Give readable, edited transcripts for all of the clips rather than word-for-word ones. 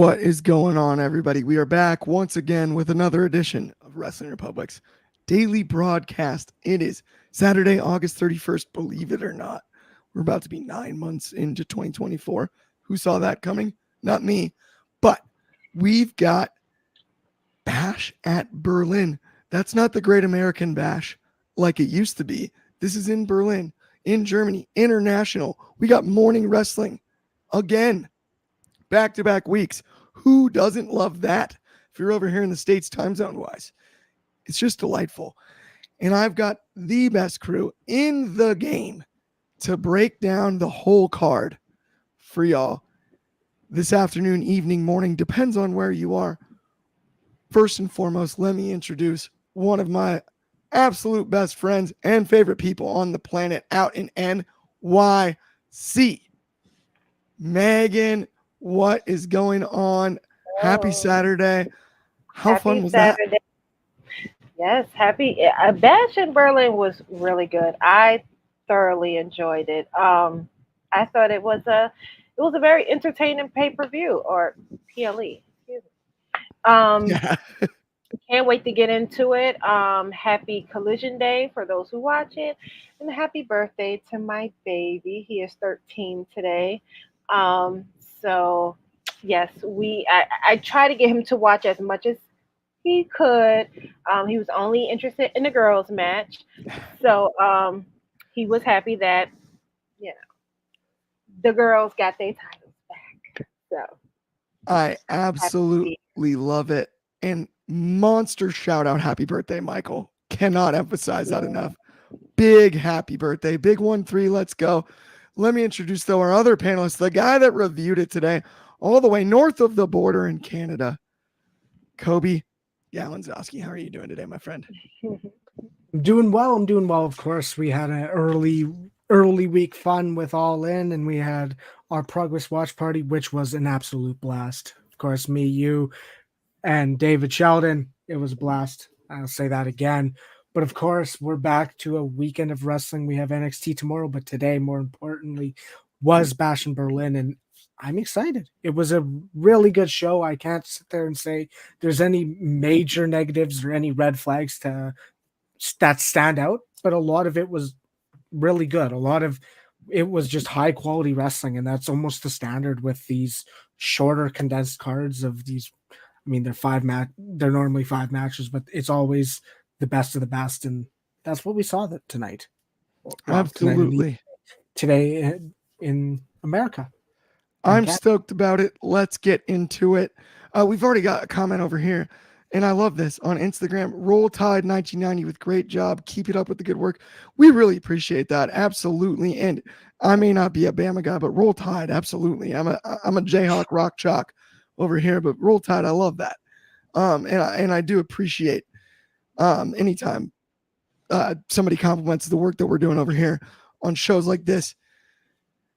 What is going on, everybody? We are back once again with another edition of Wrestling Republic's daily broadcast. It is Saturday, August 31st. Believe it or not, we're about to be 9 months into 2024. Who saw that coming? Not me. But we've got Bash at Berlin. That's not the Great American Bash like it used to be. This is in Berlin, in Germany, international. We got morning wrestling again. Back-to-back weeks. Who doesn't love that? If you're over here in the States time zone wise, it's just delightful. And I've got the best crew in the game to break down the whole card for y'all this afternoon, evening, morning, depends on where you are. First and foremost, let me introduce one of my absolute best friends and favorite people on the planet out in NYC. Megan, what is going on? Happy Saturday. How fun was Saturday. That? Yes, happy. Bash in Berlin was really good. I thoroughly enjoyed it. I thought it was a very entertaining pay-per-view or PLE. Excuse me. Yeah. Can't wait to get into it. Happy Collision Day for those who watch it, and happy birthday to my baby. He is 13 today. Um, so yes, I try to get him to watch as much as he could. He was only interested in the girls' match, so he was happy that you know the girls got their titles back. So I absolutely love it. And monster shout out, happy birthday, Michael. Cannot emphasize that enough. Big happy birthday. Big 1-3. Let's go. Let me introduce, though, our other panelist, the guy that reviewed it today, all the way north of the border in Canada, Coby Galenzoski. How are you doing today, my friend? I'm doing well. Of course, we had an early week fun with All In, and we had our Progress Watch Party, which was an absolute blast. Of course, me, you, and David Sheldon. It was a blast. I'll say that again. But of course, we're back to a weekend of wrestling. We have NXT tomorrow, but today, more importantly, was Bash in Berlin, and I'm excited. It was a really good show. I can't sit there and say there's any major negatives or any red flags that stand out, but a lot of it was really good. A lot of it was just high quality wrestling, and that's almost the standard with these shorter condensed cards of these. I mean, they're normally 5 matches, but it's always the best of the best, and that's what we saw tonight. Absolutely. Today in America. I'm stoked about it. Let's get into it. We've already got a comment over here, and I love this on Instagram. Roll Tide 1990 with great job. Keep it up with the good work. We really appreciate that. Absolutely. And I may not be a Bama guy, but Roll Tide, absolutely. I'm a Jayhawk rock chalk over here, but Roll Tide, I love that. And I do appreciate anytime somebody compliments the work that we're doing over here on shows like this.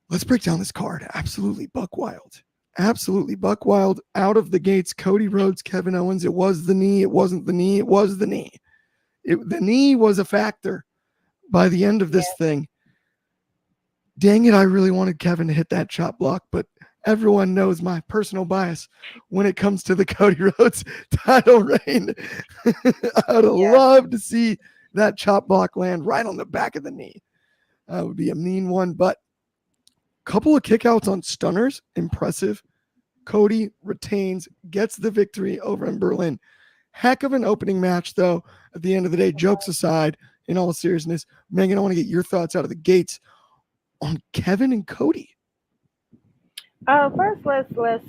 Let's break down this card. Absolutely buck wild. Absolutely buck wild out of the gates. Cody Rhodes, Kevin Owens. It was the knee. It wasn't the knee. It was the knee. The knee was a factor by the end of this thing. Dang it, I really wanted Kevin to hit that chop block, but everyone knows my personal bias when it comes to the Cody Rhodes title reign. I would love to see that chop block land right on the back of the knee. That would be a mean one, but couple of kickouts on stunners. Impressive. Cody retains, gets the victory over in Berlin. Heck of an opening match, though. At the end of the day, jokes aside, in all seriousness, Megan, I want to get your thoughts out of the gates on Kevin and Cody. First, let's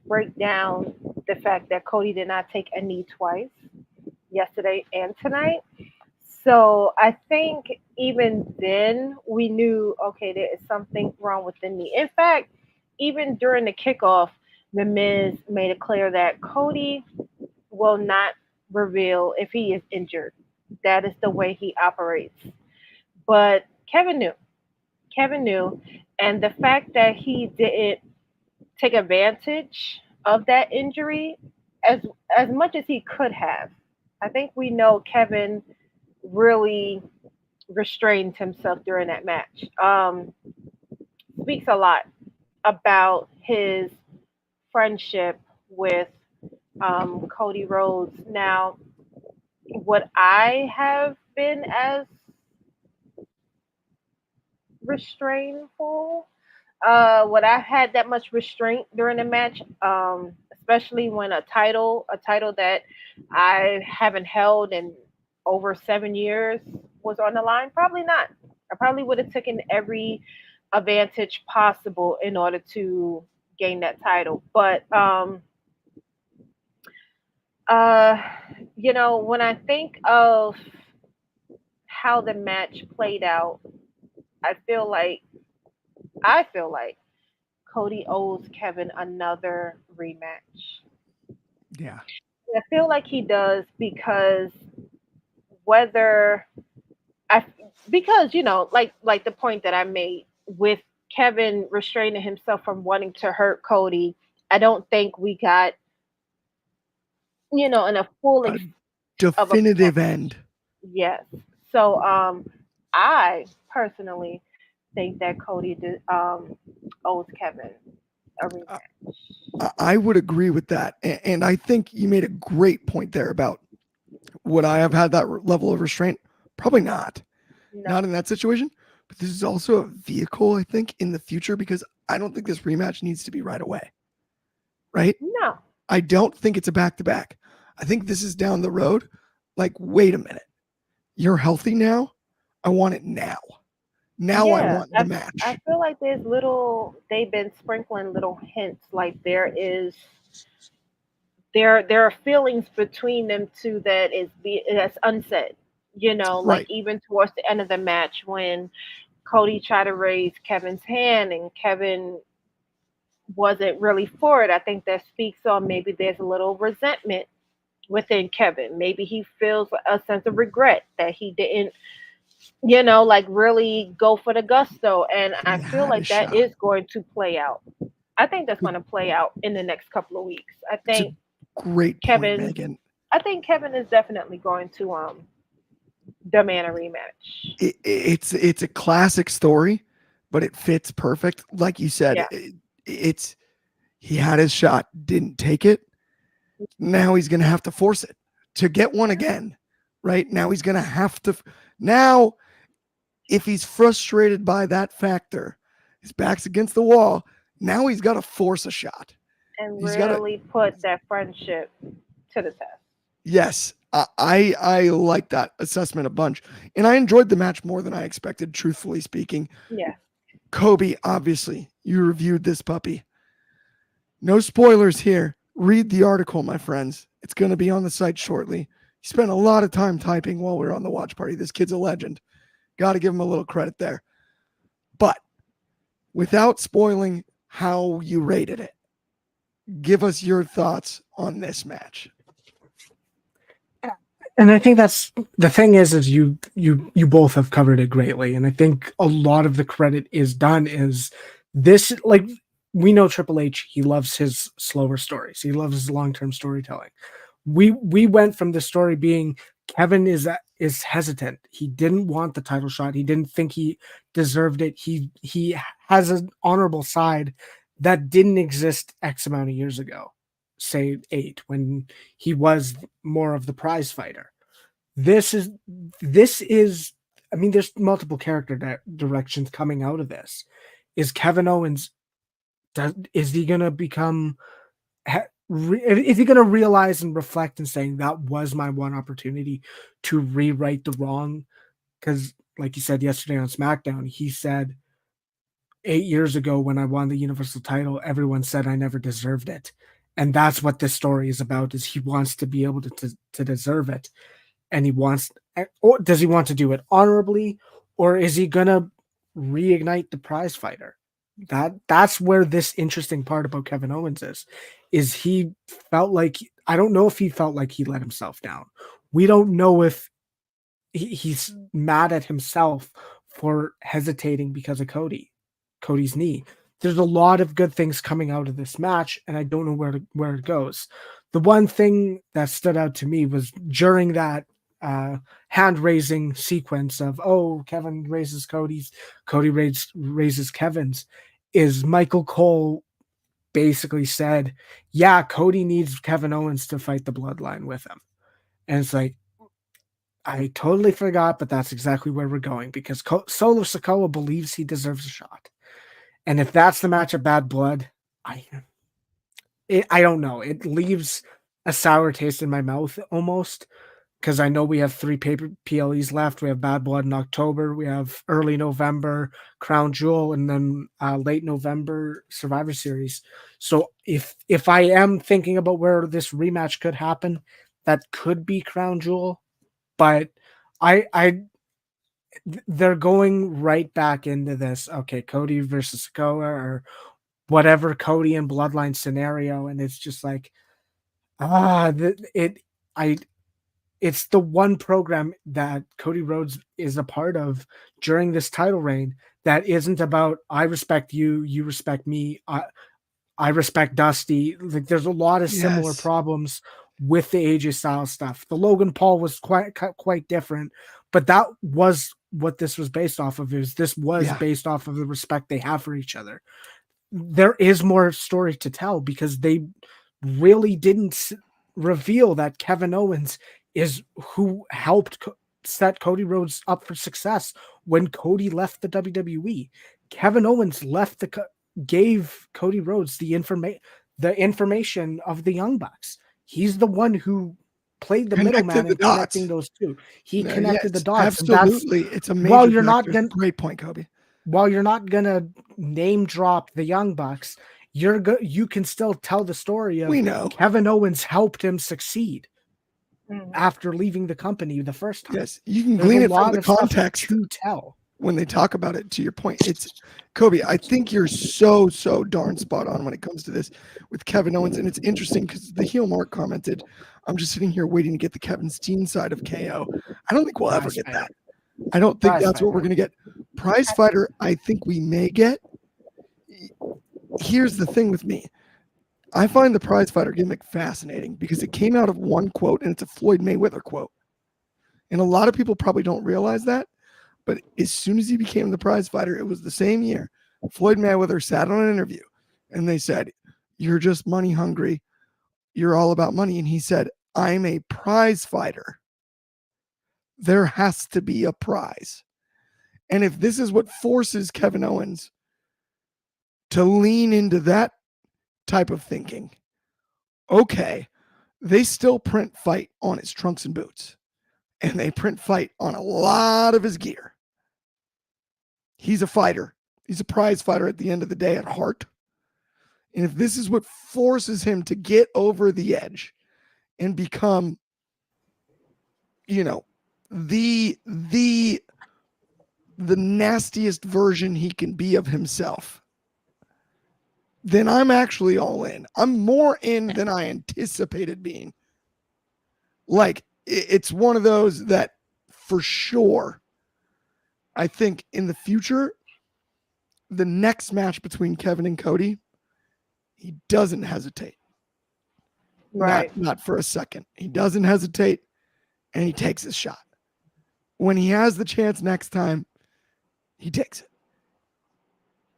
break down the fact that Cody did not take a knee twice, yesterday and tonight. So I think even then we knew, okay, there is something wrong with the knee. In fact, even during the kickoff, The Miz made it clear that Cody will not reveal if he is injured. That is the way he operates. But Kevin knew. Kevin knew. And the fact that he didn't take advantage of that injury as much as he could have. I think we know Kevin really restrained himself during that match. Speaks a lot about his friendship with Cody Rhodes. Now, would I have been as restrainful? Would I had that much restraint during the match? Especially when a title that I haven't held in over 7 years was on the line? Probably not. I probably would have taken every advantage possible in order to gain that title. But uh, when I think of how the match played out, I feel like I feel like Cody owes Kevin another rematch. Yeah. I feel like he does whether I because like the point that I made with Kevin restraining himself from wanting to hurt Cody. I don't think we got in a full A of a definitive end. yes. So I personally think that Cody owes Kevin a Uh, rematch. I would agree with that. And I think you made a great point there about would I have had that level of restraint? Probably not. Not No, in that situation. But this is also a vehicle, I think, in the future because I don't think this rematch needs to be right away. Right? no. I don't think it's a back to back. I think this is down the road. Like, wait a minute. You're healthy now. I want it now. Now I Yeah, want the I match. feel like they've been sprinkling little hints like there are feelings between them two that's unsaid. Like Right. even towards the end of the match when Cody tried to raise Kevin's hand and Kevin wasn't really for it. I think that speaks on maybe there's a little resentment within Kevin. Maybe he feels a sense of regret that he didn't like really go for the gusto. And I He feel had like his that shot. is going to play out. I think that's going to play out in the next couple of weeks. It's a great point, Kevin, Megan. I think Kevin is definitely going to demand a rematch. It's a classic story, but it fits perfect. Like you said, Yeah. it's he had his shot, didn't take it. Now he's going to have to force it to get one again. Right now he's going to have to. Now, if he's frustrated by that factor, his back's against the wall. Now he's got to force a shot. And He's got to. really put that friendship to the test. Yes, I like that assessment a bunch, and I enjoyed the match more than I expected. Truthfully speaking, Yeah. Kobe, obviously, you reviewed this puppy. No spoilers here. Read the article, my friends. It's going to be on the site shortly. He spent a lot of time typing while we were on the watch party. This kid's a legend. Got to give him a little credit there. But without spoiling how you rated it, give us your thoughts on this match. And I think that's the thing is you both have covered it greatly. And I think a lot of the credit is done is this, like, we know Triple H, he loves his slower stories. He loves his long-term storytelling. We went from the story being Kevin is hesitant. He didn't want the title shot. He didn't think he deserved it. He has an honorable side that didn't exist X amount of years ago, say 8, when he was more of the prize fighter. This is this is I mean, there's multiple character directions coming out of this. Is Kevin Owens, is he gonna become is he going to realize and reflect and saying that was my one opportunity to rewrite the wrong? Because, like you said yesterday on SmackDown, he said 8 years ago when I won the Universal title, everyone said I never deserved it, and that's what this story is about. Is he wants to be able to deserve it, and he wants, or does he want to do it honorably, or is he gonna reignite the prize fighter? That's where this interesting part about Kevin Owens is he felt like, I don't know if he felt like he let himself down. We don't know if he's mad at himself for hesitating because of Cody's knee. There's a lot of good things coming out of this match, and I don't know where it goes. The one thing that stood out to me was during that hand raising sequence of, oh, Kevin raises Cody's, Cody raises Kevin's, is Michael Cole basically said, yeah, Cody needs Kevin Owens to fight the bloodline with him. And it's like, I totally forgot, but that's exactly where we're going, because Solo Sikoa believes he deserves a shot. And if that's the match of Bad Blood, I don't know. It leaves a sour taste in my mouth almost, because I know we have 3 paper PLEs left. We have Bad Blood in October. We have early November Crown Jewel, and then late November Survivor Series. So if I am thinking about where this rematch could happen, that could be Crown Jewel. But they're going right back into this. Okay, Cody versus Sikoa, or whatever Cody and Bloodline scenario, and it's just like, it's the one program that Cody Rhodes is a part of during this title reign that isn't about, I respect you, you respect me, I respect Dusty. Like, there's a lot of similar problems with the AJ Styles stuff. The Logan Paul was quite different, but that was what this was based off of. This was based off of the respect they have for each other. There is more story to tell, because they really didn't reveal that Kevin Owens is who helped set Cody Rhodes up for success when Cody left the WWE. Kevin Owens gave Cody Rhodes the information of the Young Bucks. He's the one who played the middleman in connecting those two. He connected the dots. Absolutely. It's a major great point, Kobe. While you're not gonna name drop the Young Bucks, you can still tell the story of Kevin Owens helped him succeed after leaving the company the first time. Yes, you can glean it from the context to tell when they talk about it. To your point, it's Kobe. I think you're so darn spot on when it comes to this with Kevin Owens, and it's interesting because the heel Mark commented, "I'm just sitting here waiting to get the Kevin Steen side of KO." I don't think we'll ever get that. I don't think that's what we're going to get. Prize fighter, I think we may get. Here's the thing with me. I find the prize fighter gimmick fascinating because it came out of one quote, and it's a Floyd Mayweather quote. And a lot of people probably don't realize that. But as soon as he became the prize fighter, it was the same year. Floyd Mayweather sat on an interview, and they said, "You're just money hungry. You're all about money." And he said, "I'm a prize fighter. There has to be a prize." And if this is what forces Kevin Owens to lean into that type of thinking, okay, they still print fight on his trunks and boots, and they print fight on a lot of his gear. He's a fighter. He's a prize fighter at the end of the day at heart. And if this is what forces him to get over the edge and become, the nastiest version he can be of himself, then I'm actually all in. I'm more in than I anticipated being. Like, it's one of those that for sure, I think in the future, the next match between Kevin and Cody, he doesn't hesitate. Right. Not for a second. He doesn't hesitate, and he takes his shot. When he has the chance next time, he takes it.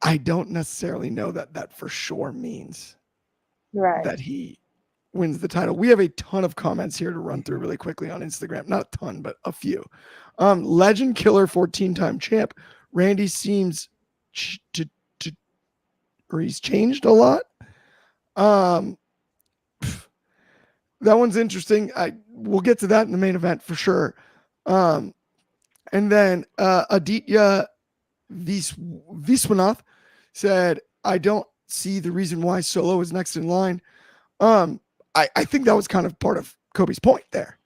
I don't necessarily know that for sure means that he wins the title. We have a ton of comments here to run through really quickly on Instagram. Not a ton, but a few. Legend Killer 14-time champ. Randy seems or he's changed a lot. That one's interesting. We'll get to that in the main event for sure. And then Aditya Viswanath said, "I don't see the reason why Solo is next in line." I think that was kind of part of Kobe's point there.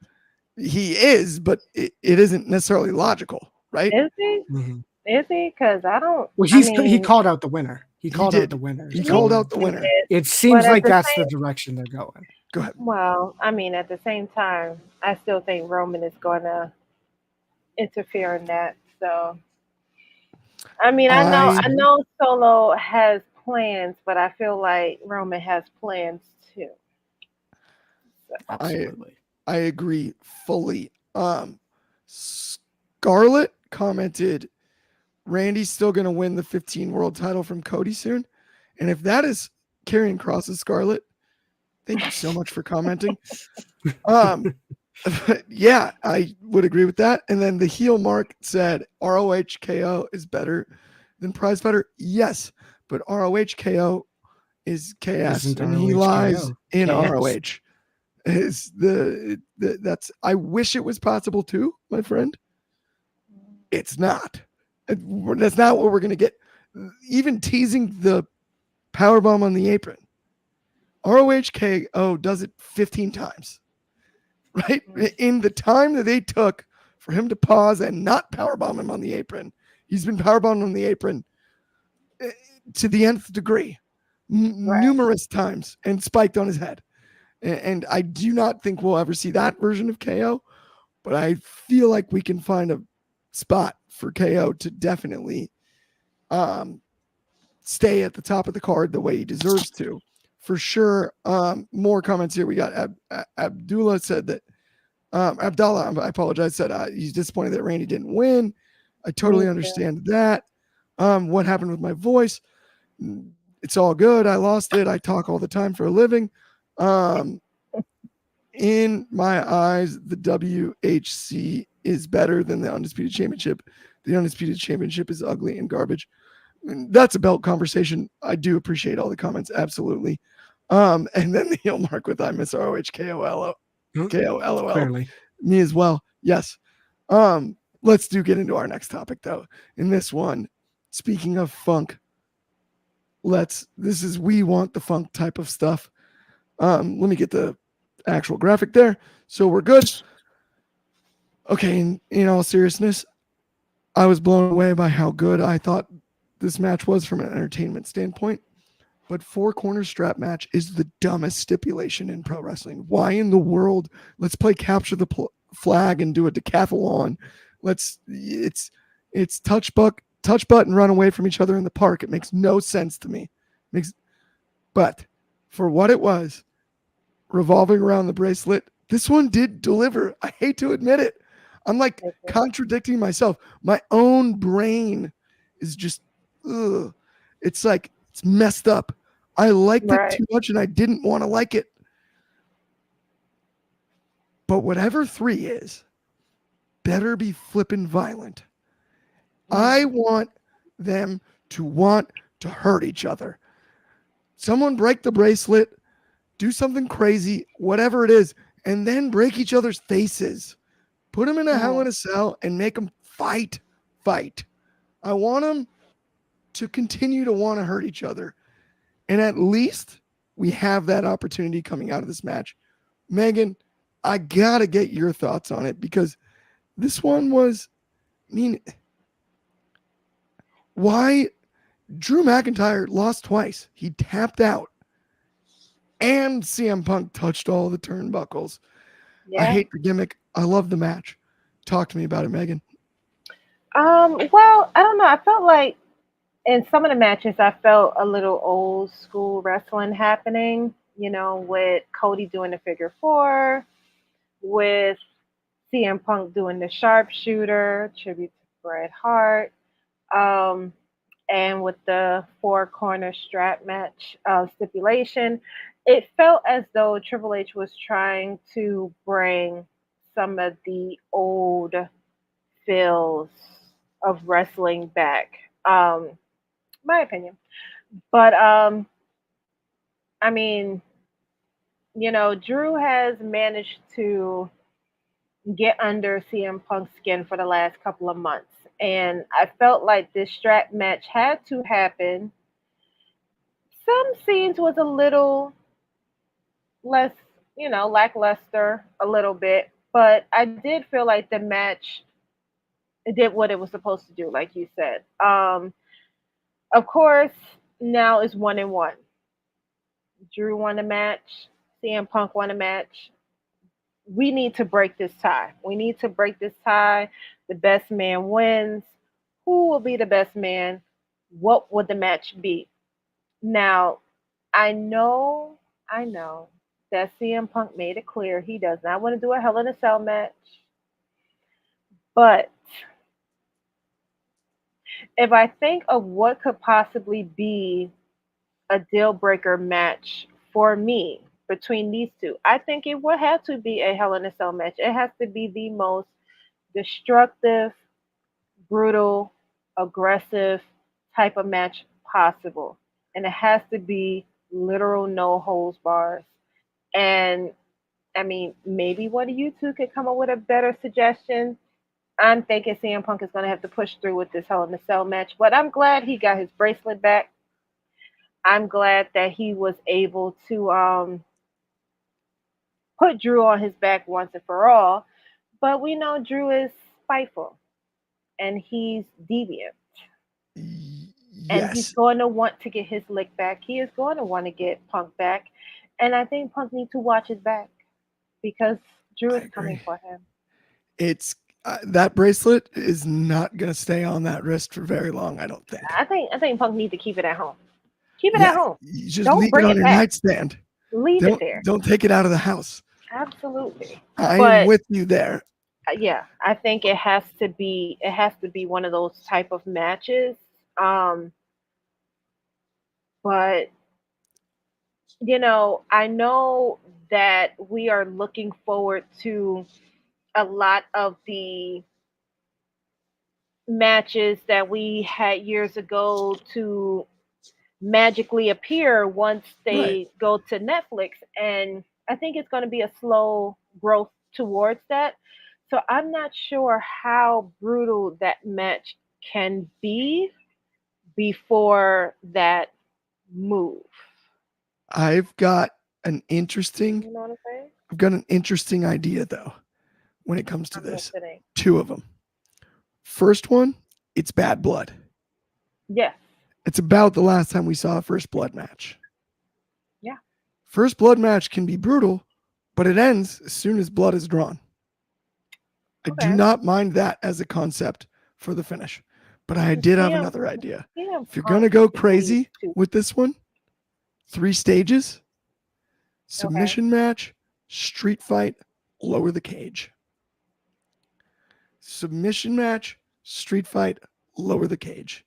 He is, but it isn't necessarily logical, right? Is he? Mm-hmm. Is he? Because I don't. Well, he called out the winner. He called out the winner. He called out the winner. It seems like that's the direction they're going. Go ahead. Well, I mean, at the same time, I still think Roman is going to interfere in that. So, I mean, I know Solo has plans, but I feel like Roman has plans too. So. Absolutely. I agree fully. Scarlett commented, "Randy's still going to win the 15 world title from Cody soon." And if that is Carrying Cross's Scarlet. Thank you so much for commenting. Yeah, I would agree with that. And then the heel Mark said ROH KO is better than prize fighter. Yes, but ROH KO is KS, Isn't and he ROH lies KO. in KS. ROH. Is that's I wish it was possible too, my friend. It's not. That's not what we're gonna get. Even teasing the powerbomb on the apron. ROH KO does it 15 times. Right? In the time that they took for him to pause and not powerbomb him on the apron, he's been powerbombed on the apron to the nth degree, numerous times, and spiked on his head. And I do not think we'll ever see that version of KO, but I feel like we can find a spot for KO to definitely stay at the top of the card the way he deserves to. For sure. More comments here. We got Abdullah said that Abdallah, I apologize, said he's disappointed that Randy didn't win. I totally understand that. What happened with my voice? It's all good. I lost it. I talk all the time for a living. In my eyes, the WHC is better than the Undisputed Championship. The Undisputed Championship is ugly and garbage. That's a belt conversation. I do appreciate all the comments. Absolutely. And then the heel Mark with I miss ROH KOLO. KOLOL. Clearly. Me as well. Yes. Let's get into our next topic though. In this one, speaking of funk, this is we want the funk type of stuff. Let me get the actual graphic there. So we're good. Okay, in all seriousness, I was blown away by how good I thought this match was from an entertainment standpoint. But 4 corner strap match is the dumbest stipulation in pro wrestling. Why in the world? Let's play capture the flag and do a decathlon. It's touch button, run away from each other in the park. It makes no sense to me. But for what it was, revolving around the bracelet, this one did deliver. I hate to admit it. I'm like contradicting myself. My own brain is just, ugh. It's like, it's messed up. I liked it too much and I didn't want to like it. But whatever 3 is, better be flippin' violent. I want them to want to hurt each other. Someone break the bracelet, do something crazy, whatever it is, and then break each other's faces. Put them in a Hell in a Cell and make them fight. I want them to continue to want to hurt each other. And at least we have that opportunity coming out of this match. Megan, I got to get your thoughts on it because this one was, why Drew McIntyre lost twice. He tapped out. And CM Punk touched all the turnbuckles. Yeah. I hate the gimmick. I love the match. Talk to me about it, Megan. Well, I don't know. I felt like in some of the matches, I felt a little old school wrestling happening, with Cody doing the figure 4, with CM Punk doing the sharpshooter, tribute to Bret Hart, and with the 4 corner strap match stipulation. It felt as though Triple H was trying to bring some of the old feels of wrestling back. My opinion. But Drew has managed to get under CM Punk's skin for the last couple of months. And I felt like this strap match had to happen. Some scenes was a little less, lackluster a little bit, but I did feel like the match did what it was supposed to do, like you said. Of course, now it's 1-1. Drew won a match. CM Punk won a match. We need to break this tie. The best man wins. Who will be the best man? What would the match be? Now, I know that CM Punk made it clear he does not want to do a Hell in a Cell match. But if I think of what could possibly be a deal breaker match for me between these two. I think it would have to be a Hell in a Cell match. It has to be the most destructive, brutal, aggressive type of match possible. And it has to be literal no holds bars. And I mean, maybe one of you two could come up with a better suggestion. I'm thinking CM Punk is going to have to push through with this Hell in a Cell match, but I'm glad he got his bracelet back. I'm glad that he was able to put Drew on his back once and for all. But we know Drew is spiteful and he's deviant. And he's Yes, going to want to get his lick back. He is going to want to get Punk back. And I think Punk needs to watch his back because Drew I is coming agree. for him. It's that bracelet is not going to stay on that wrist for very long. I don't think. I think Punk needs to keep it at home. Keep it Yeah, at home. you just Don't leave it bring on it your back. nightstand. Leave it Don't there. don't take it out of the house. Absolutely. I am But with you there. yeah, I think it has to be one of those type of matches. Um, but I know that we are looking forward to a lot of the matches that we had years ago to magically appear once Right. they go to Netflix. And I think it's going to be a slow growth towards that. So I'm not sure how brutal that match can be before that move. I've got an You interesting know what I'm saying? I've got an interesting idea though when it comes to I'm this. listening. Two of them. First one, it's Bad Blood. Yes. It's about the last time we saw a First Blood match. Yeah. First Blood match can be brutal, but it ends as soon as blood is drawn. I do Okay. not mind that as a concept for the finish. But I did have CM, another idea. CM If you're Punk going to go needs crazy to. with this one, 3 stages, Okay. submission match, street fight, lower the cage. Submission match, street fight, lower the cage.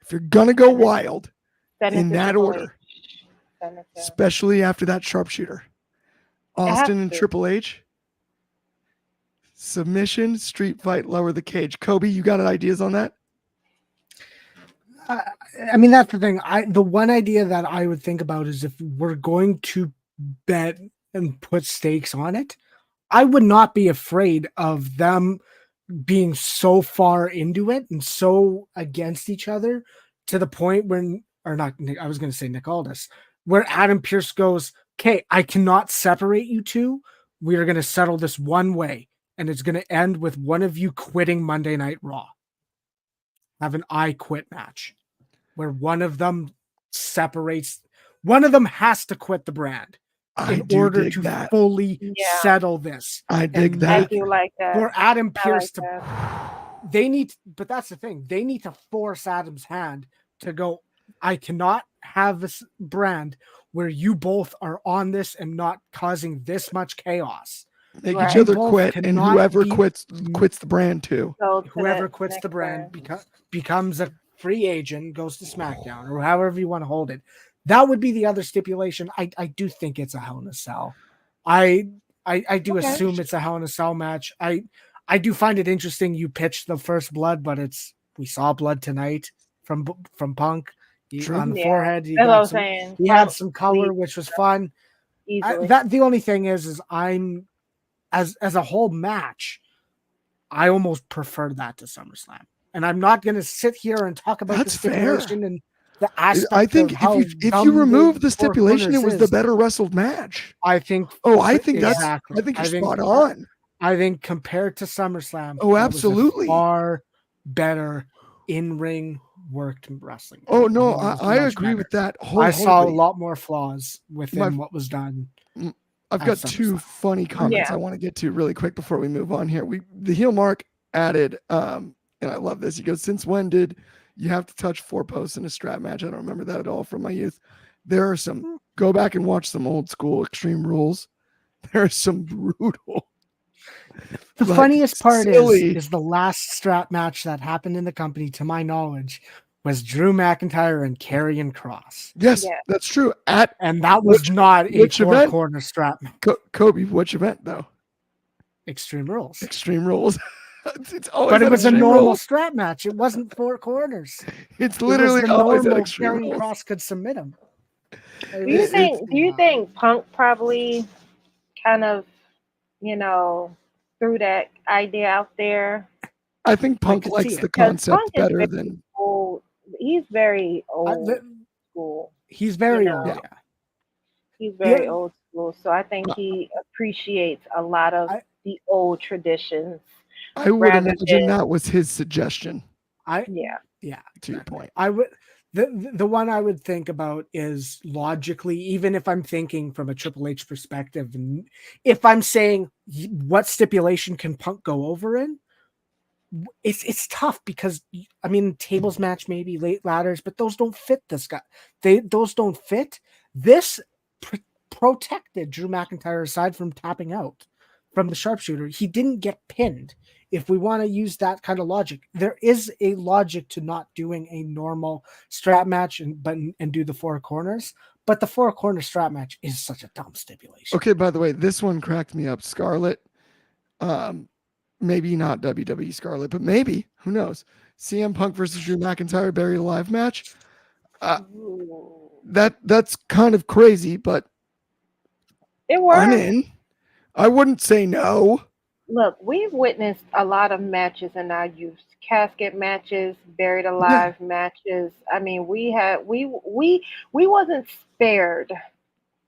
If you're going to go Send it. wild Send it in to that Triple order, H. Send it to. especially after that sharpshooter, It has Austin and to. Triple H, submission, street fight, lower the cage. Kobe, you got ideas on that? I mean, that's the thing. The one idea that I would think about is if we're going to bet and put stakes on it, I would not be afraid of them being so far into it and so against each other to the point when, or not, I was going to say Nick Aldis, where Adam Pearce goes, okay, I cannot separate you two. We are going to settle this one way, and it's going to end with one of you quitting Monday Night Raw. Have an I quit match where one of them separates, one of them has to quit the brand in order to that. fully Yeah. settle this. I dig And I that. do like that. for Adam I like Pearce to, that. they need, but that's the thing. They need to force Adam's hand to go, I cannot have this brand where you both are on this and not causing this much chaos. Make Right. each You other both quit, and cannot whoever be- quits the brand too. So to Whoever that quits next the brand brand. becomes a free agent, goes to SmackDown, or however you want to hold it. That would be the other stipulation. I do think it's a Hell in a Cell. I do Okay. assume it's a Hell in a Cell match. I do find it interesting you pitched the First Blood, but we saw blood tonight from Punk. True. On the Yeah. forehead. That's what I was saying. He had Punk some color, leads which was fun. easily. That the only thing is I'm as a whole match, I almost prefer that to SummerSlam. And I'm not going to sit here and talk about That's the stipulation and the aspect I think of how if you dumb remove the Four stipulation, it Corners was the is. better wrestled match. I think. Oh, I think exactly. I think you're spot on. I think compared to SummerSlam, Oh, that was a absolutely. far better in-ring worked wrestling. Oh no, It was I much agree better. with that I wholeheartedly. saw a lot more flaws within what was done. I've at got two SummerSlam. funny comments Yeah. I want to get to really quick before we move on here. The heel Mark added, and I love this. He goes, "Since when did you have to touch 4 posts in a strap match? I don't remember that at all from my youth. There are some. Go back and watch some old school Extreme Rules. There are some brutal." The like, funniest part silly. is the last strap match that happened in the company, to my knowledge, was Drew McIntyre and Karrion Kross. Yes, Yeah. that's true. And that was not a which event? four-corner strap. Kobe, which event though? Extreme Rules. Extreme Rules. It's always But it was a Extreme normal Rules. strap match. It wasn't 4 corners. It's literally it was the always at normal Extreme Karrion Rules. Kross could submit him. Do you think Punk probably kind of, threw that idea out there? I think Punk could likes see the it. concept Punk is better very than old. He's very old school. He's very You old. know. Yeah. He's very Yeah. old school. So I think he appreciates a lot of the old traditions. I would rather imagine than- that was his suggestion. Yeah. To your point. I would the one I would think about is logically, even if I'm thinking from a Triple H perspective, and if I'm saying what stipulation can Punk go over in, it's tough because I mean tables match, maybe late ladders, but those don't fit this guy. Those don't fit. This protected Drew McIntyre aside from tapping out from the sharpshooter. He didn't get pinned. If we want to use that kind of logic, there is a logic to not doing a normal strap match and do the 4 corners. But the 4 corner strap match is such a dumb stipulation. Okay, by the way, this one cracked me up. Scarlett, maybe not WWE Scarlett, but maybe, who knows? CM Punk versus Drew McIntyre buried alive match. That's kind of crazy, but it works. I'm in. I wouldn't say no. Look, we've witnessed a lot of matches in our youth. Casket matches, buried alive matches. I mean, we wasn't spared.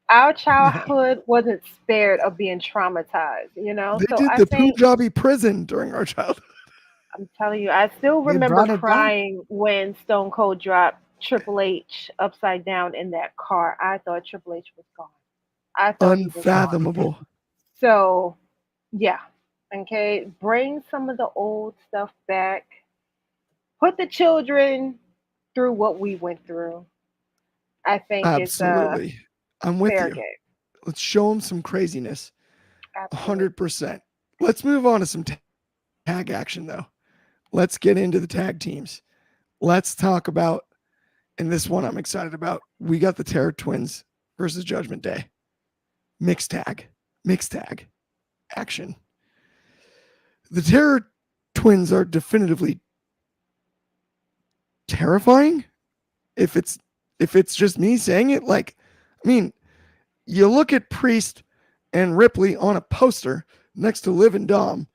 Our childhood wasn't spared of being traumatized, They So did I the think Punjabi prison during our childhood. I'm telling you, I still They remember brought it crying when Stone Cold dropped Triple H upside down in that car. I thought Triple H was gone. I thought he was gone. Unfathomable. So, yeah. Okay, bring some of the old stuff back. Put the children through what we went through. I think Absolutely. I'm it's with fair you. game. Let's show them some craziness. Absolutely. 100%. Let's move on to some tag action, though. Let's get into the tag teams. Let's talk about, and this one I'm excited about. We got the Terror Twins versus Judgment Day. Mixed tag action. The Terror Twins are definitively terrifying. If it's just me saying it, like, I mean, you look at Priest and Ripley on a poster next to Liv and Dom,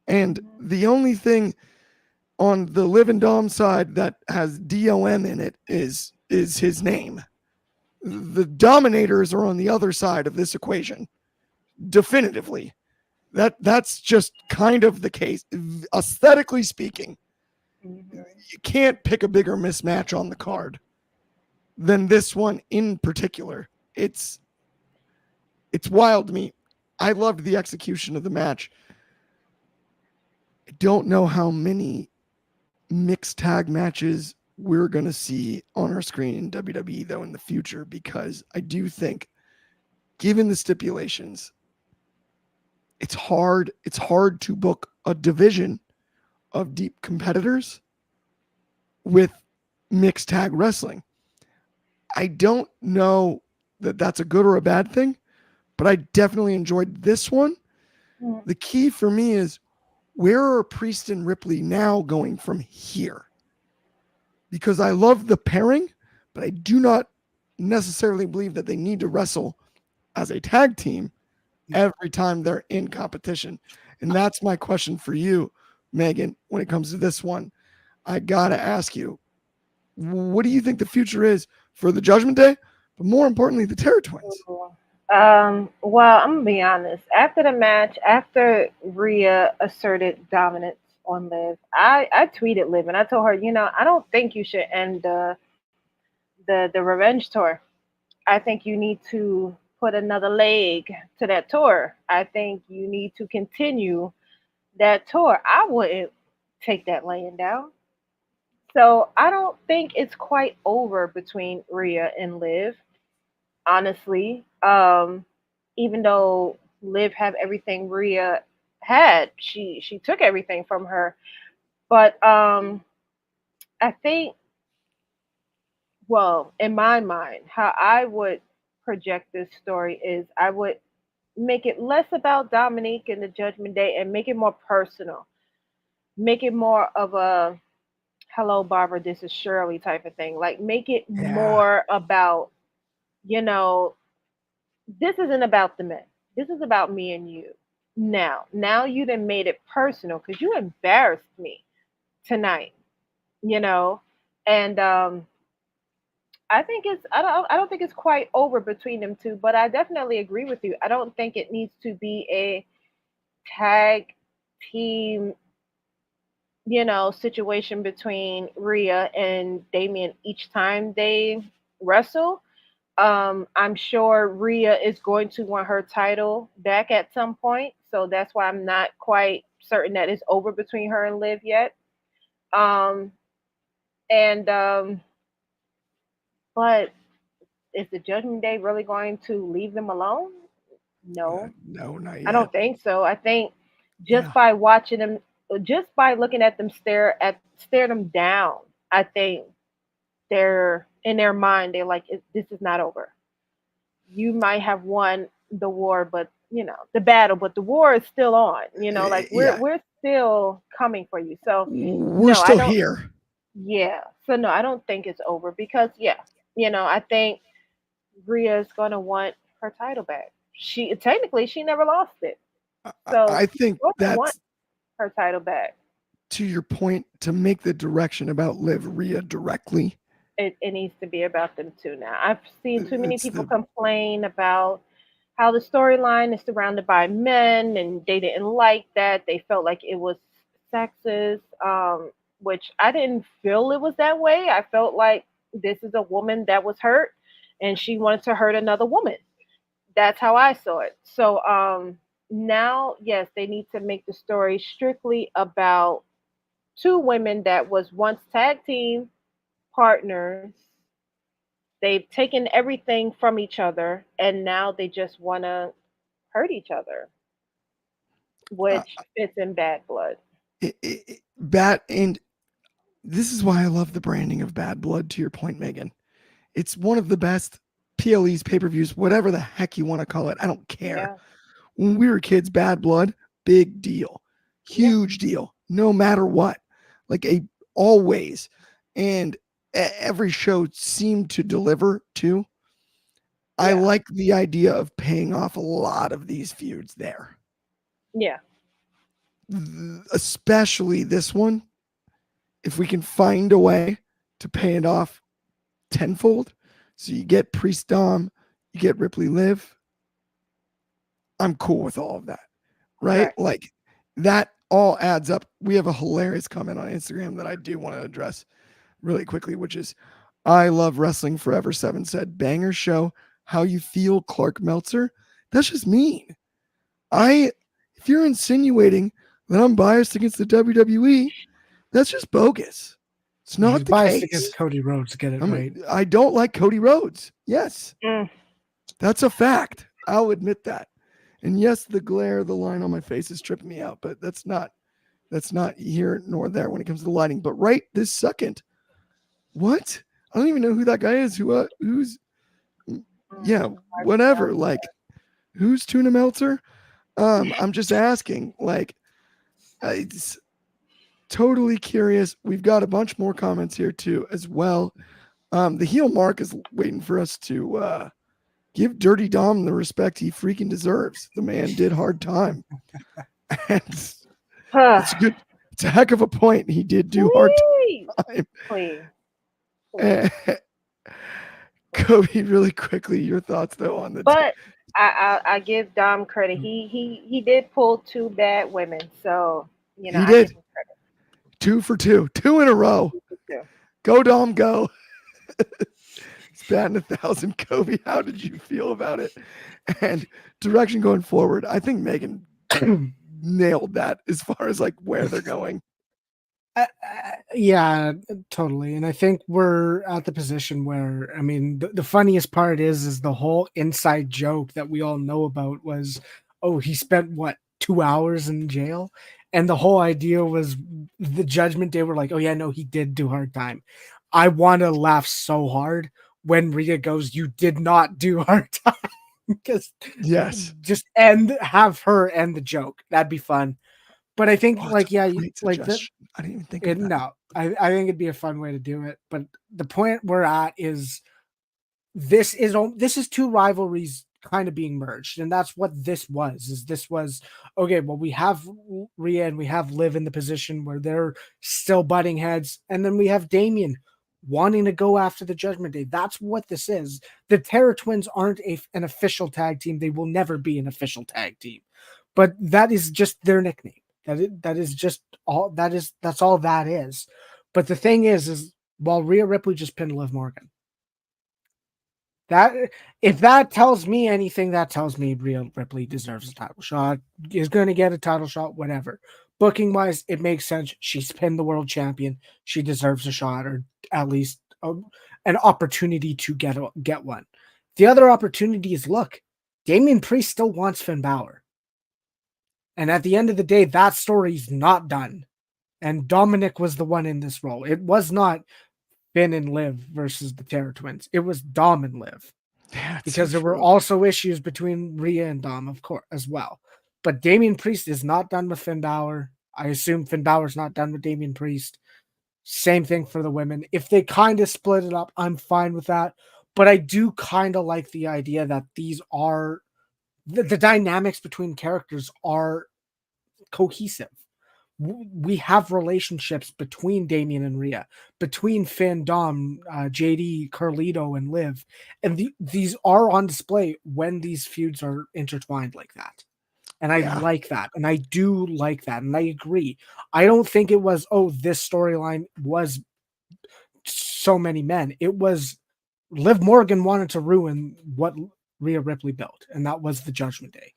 and the only thing on the Liv and Dom side that has DOM in it is his name. The Dominators are on the other side of this equation. Definitively. That's just kind of the case. Aesthetically speaking, you can't pick a bigger mismatch on the card than this one in particular. It's wild to me. I loved the execution of the match. I don't know how many mixed tag matches we're going to see on our screen in WWE, though, in the future, because I do think, given the stipulations, it's hard to book a division of deep competitors with mixed tag wrestling. I don't know that that's a good or a bad thing, but I definitely enjoyed this one. The key for me is, where are Priest and Ripley now going from here? Because I love the pairing, but I do not necessarily believe that they need to wrestle as a tag team every time they're in competition. And that's my question for you, Megan, when it comes to this one. I got to ask you, what do you think the future is for the Judgment Day, but more importantly, the Terror Twins? Well, I'm gonna be honest. After the match, after Rhea asserted dominance on Liv, I tweeted Liv and I told her, I don't think you should end the revenge tour. I think you need to put another leg to that tour. I think you need to continue that tour. I wouldn't take that laying down. So I don't think it's quite over between Rhea and Liv, honestly. Even though Liv had everything Rhea had, she took everything from her. But I think well, in my mind, how I would project this story is I would make it less about Dominique and the Judgment Day and make it more personal. Make it more of a hello, Barbara, this is Shirley type of thing. Like, make it Yeah. more about, you know, this isn't about the men. This is about me and you. Now you done made it personal because you embarrassed me tonight, you know, and I don't think it's quite over between them two, but I definitely agree with you. I don't think it needs to be a tag team, situation between Rhea and Damien each time they wrestle. I'm sure Rhea is going to want her title back at some point, so that's why I'm not quite certain that it's over between her and Liv yet. Um, and but is the Judgment Day really going to leave them alone? No, No, not I yet. don't think so. I think just Yeah. by watching them, just by looking at them stare them down, I think they're in their mind. They're like, "This is not over. You might have won the war, but the battle, but the war is still on. Like we're Yeah. we're still coming for you." So We're no, I still don't. here. Yeah. So no, I don't think it's over because yeah, I think Rhea is gonna want her title back. She never lost it, I so think she's gonna want that's her title back. to your point to make the direction about Liv Rhea directly. It needs to be about them too now. I've seen too many It's people the complain about how the storyline is surrounded by men and they didn't like that. They felt like it was sexist, which I didn't feel it was that way. I felt like this is a woman that was hurt and she wanted to hurt another woman. That's how I saw it. So now, yes, they need to make the story strictly about two women that was once tag team partners. They've taken everything from each other and now they just want to hurt each other, uh, which fits in Bad Blood. bad, and this is why I love the branding of Bad Blood. To your point, Megan, it's one of the best PLEs, pay per views, whatever the heck you want to call it. I don't care. Yeah. When we were kids, Bad Blood, big deal, Yeah. huge deal, no matter what. Like a always, and every show seemed to deliver too. I Yeah. like the idea of paying off a lot of these feuds there, Yeah. especially this one. If we can find a way to pay it off tenfold, so you get Priest Dom, you get Ripley Liv, I'm cool with all of that, right? Right. Like that all adds up. We have a hilarious comment on Instagram that I do want to address really quickly, which is I love wrestling forever. 7 said, banger show. How you feel, Clark Meltzer? That's just mean. If you're insinuating that I'm biased against the WWE, that's just bogus. It's He's not the biased against case. Cody Rhodes. Get it right. I don't like Cody Rhodes. Yes, Mm. that's a fact. I'll admit that. And yes, the glare, the line on my face is tripping me out, but that's not here nor there when it comes to the lighting. But right this second, what? I don't even know who that guy is. Who's yeah, whatever. Like who's Tuna Meltzer? I'm just asking. Like, it's totally curious. We've got a bunch more comments here too, as well. The heel Mark is waiting for us to give Dirty Dom the respect he freaking deserves. The man did hard time, and it's good. It's a heck of a point. He did do hard time. Please. Kobe, really quickly, your thoughts though on the. But I give Dom credit. He did pull two bad women, so He I give did him credit. 2 for 2, 2 in a row. too. Go Dom, go. It's batting 1,000. Kobe, how did you feel about it? And direction going forward, I think Megan nailed that as far as like where they're going. Yeah, totally. And I think we're at the position where, I mean, the funniest part is the whole inside joke that we all know about was, oh, he spent what, 2 hours in jail? And the whole idea was the Judgment Day were like, oh yeah, no, he did do hard time. I want to laugh so hard when Rhea goes, "You did not do our time." Because Yes. just have her end the joke. That'd be fun. But I think, Oh, it's like, a yeah, great like that. suggestion. I didn't even think of that. No, I think it'd be a fun way to do it. But the point we're at is this is two rivalries kind of being merged, and that's what this was. This was okay. Well, we have Rhea and we have Liv in the position where they're still butting heads, and then we have Damian wanting to go after the Judgment Day. That's what this is. The Terror Twins aren't an official tag team. They will never be an official tag team, but that is just their nickname. That is just all that is. That's all that is. But the thing is while Rhea Ripley just pinned Liv Morgan. That if that tells me anything, that tells me Rhea Ripley deserves a title shot, is going to get a title shot, whatever. Booking wise, it makes sense. She's pinned the world champion. She deserves a shot, or at least an opportunity to get one. The other opportunity is, look, Damian Priest still wants Finn Balor. And at the end of the day, that story's not done. And Dominic was the one in this role. It was not Finn and Liv versus the Terror Twins. It was Dom and Liv. Yeah, because there were also issues between Rhea and Dom, of course, as well. But Damian Priest is not done with Finn Balor. I assume Finn Balor's not done with Damian Priest. Same thing for the women. If they kind of split it up, I'm fine with that. But I do kind of like the idea that these are the dynamics between characters are cohesive. We have relationships between Damian and Rhea, between Finn, Dom, JD, Carlito, and Liv. And these are on display when these feuds are intertwined like that. And I like that. And I do like that. And I agree. I don't think it was, this storyline was so many men. It was Liv Morgan wanted to ruin what Rhea Ripley built. And that was the Judgment Day.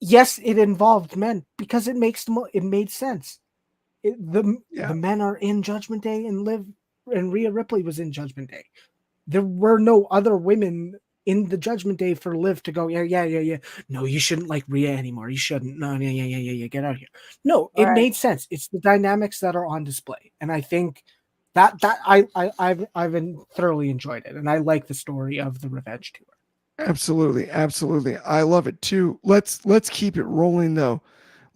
Yes, it involved men because it made sense. The men are in Judgment Day, and Liv and Rhea Ripley was in Judgment Day. There were no other women in the Judgment Day for Liv to go, yeah. No, you shouldn't like Rhea anymore. You shouldn't. No, yeah. Get out of here. No, it made sense. It's the dynamics that are on display, and I think that I've been thoroughly enjoyed it, and I like the story of the Revenge Tour. Absolutely. I love it too. Let's keep it rolling though.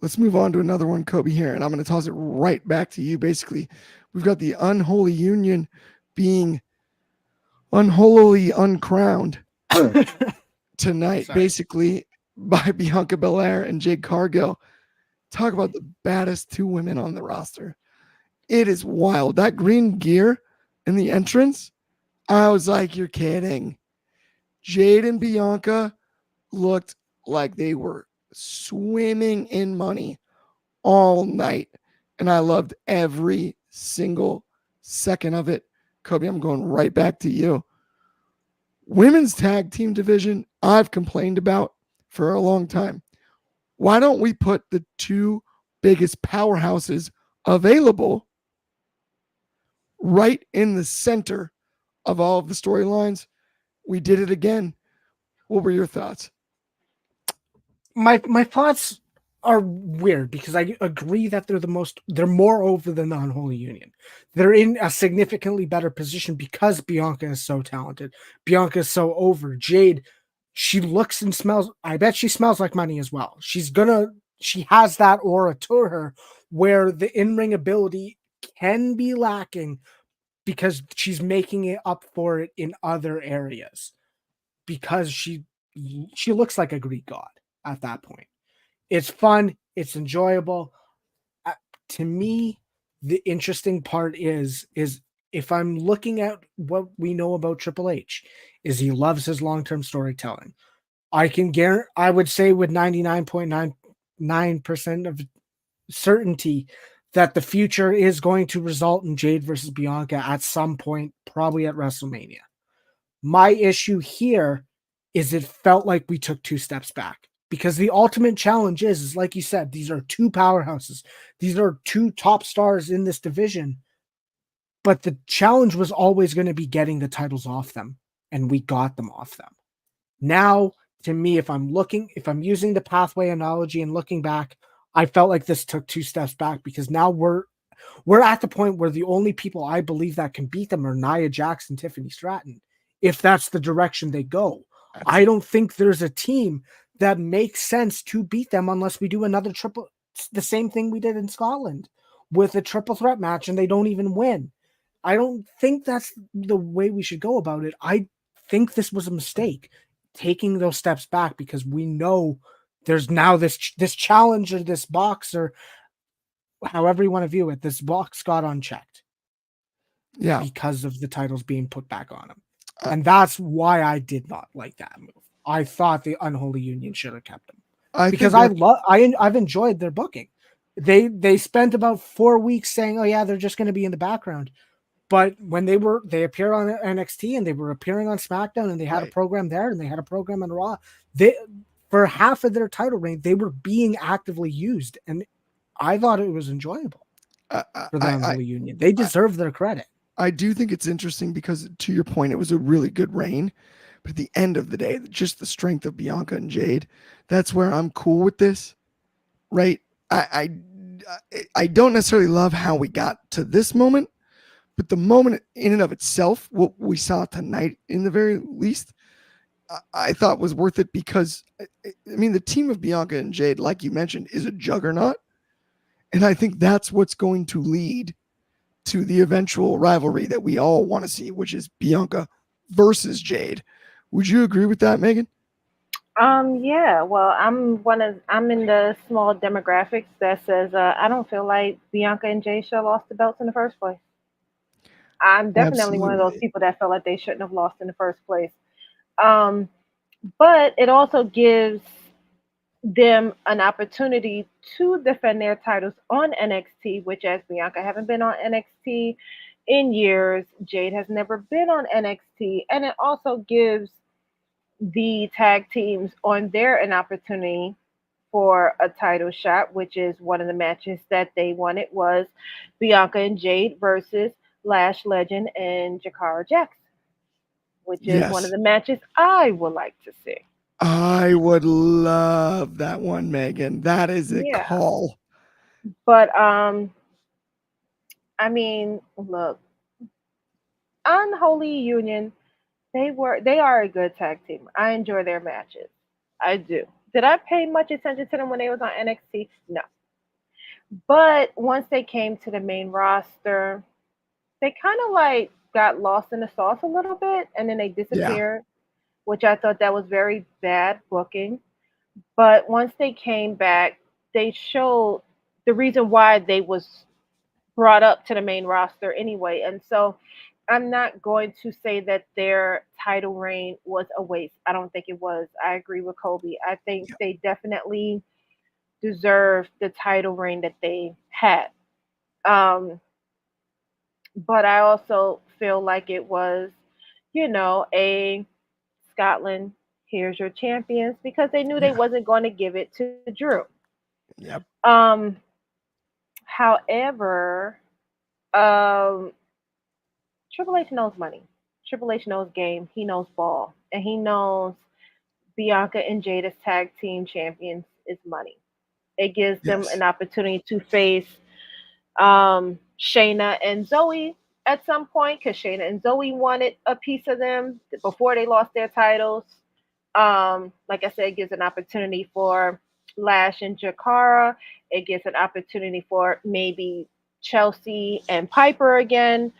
Let's move on to another one, Coby, here, and I'm going to toss it right back to you. Basically, we've got the Unholy Union being unholily uncrowned tonight, basically by Bianca Belair and Jade Cargill. Talk about the baddest two women on the roster. It is wild. That green gear in the entrance, I was like, you're kidding. Jade and Bianca looked like they were swimming in money all night. And I loved every single second of it. Coby, I'm going right back to you. Women's tag team division, I've complained about for a long time. Why don't we put the two biggest powerhouses available right in the center of all of the storylines? We did it again. What were your thoughts? My thoughts are weird because I agree that they're more over than the Unholy Union. They're in a significantly better position because Bianca is so talented. Bianca is so over. Jade, she looks and smells. I bet she smells like money as well. She has that aura to her where the in-ring ability can be lacking because she's making it up for it in other areas because she looks like a Greek god at that point. It's fun. It's enjoyable. To me, the interesting part is if I'm looking at what we know about Triple H, is he loves his long-term storytelling. I would say with 99.99% of certainty that the future is going to result in Jade versus Bianca at some point, probably at WrestleMania. My issue here is it felt like we took two steps back because the ultimate challenge is like you said, these are two powerhouses. These are two top stars in this division, but the challenge was always going to be getting the titles off them, and we got them off them. Now, to me, if I'm using the pathway analogy and looking back, I felt like this took two steps back because now we're we're at the point where the only people I believe that can beat them are Nia Jax and Tiffany Stratton, if that's the direction they go. I don't think there's a team that makes sense to beat them unless we do another triple, the same thing we did in Scotland with a triple threat match and they don't even win. I don't think that's the way we should go about it. I think this was a mistake, taking those steps back, because we know there's now this challenger, this boxer, however you want to view it, this box got unchecked. Yeah. Because of the titles being put back on him. And that's why I did not like that move. I thought the Unholy Union should have kept him. Because I've enjoyed their booking. They spent about 4 weeks saying, oh yeah, they're just going to be in the background. But when they appeared on NXT and they were appearing on SmackDown and they had a program there and they had a program on Raw, for half of their title reign, they were being actively used. And I thought it was enjoyable for the Unholy Union. They deserve their credit. I do think it's interesting because, to your point, it was a really good reign. But at the end of the day, just the strength of Bianca and Jade, that's where I'm cool with this, right? I don't necessarily love how we got to this moment, but the moment in and of itself, what we saw tonight, in the very least, I thought was worth it because, I mean, the team of Bianca and Jade, like you mentioned, is a juggernaut. And I think that's what's going to lead to the eventual rivalry that we all want to see, which is Bianca versus Jade. Would you agree with that, Megan? Yeah. Well, I'm in the small demographics that says I don't feel like Bianca and Jade should have lost the belts in the first place. I'm definitely one of those people that felt like they shouldn't have lost in the first place. But it also gives them an opportunity to defend their titles on NXT, which, as Bianca haven't been on NXT in years, Jade has never been on NXT, and it also gives the tag teams on there an opportunity for a title shot, which is one of the matches that they wanted was Bianca and Jade versus Lash Legend and Jakara Jackson, which is one of the matches I would like to see. I would love that one, Megan. That is a call. But I mean, look, Unholy Union, they are a good tag team. I enjoy their matches. I do. Did I pay much attention to them when they was on NXT? No. But once they came to the main roster, they kind of like got lost in the sauce a little bit and then they disappeared, which I thought that was very bad booking. But once they came back, they showed the reason why they was brought up to the main roster anyway. And so I'm not going to say that their title reign was a waste. I don't think it was. I agree with Kobe. I think they definitely deserved the title reign that they had. But I also feel like it was, a Scotland, here's your champions, because they knew they wasn't going to give it to Drew. Yep. However, Triple H knows money. Triple H knows game. He knows ball, and he knows Bianca and Jade as tag team champions is money. It gives them an opportunity to face Shayna and Zoe at some point, because Shayna and Zoe wanted a piece of them before they lost their titles. Like I said, it gives an opportunity for Lash and Jakara. It gives an opportunity for maybe Chelsea and Piper again.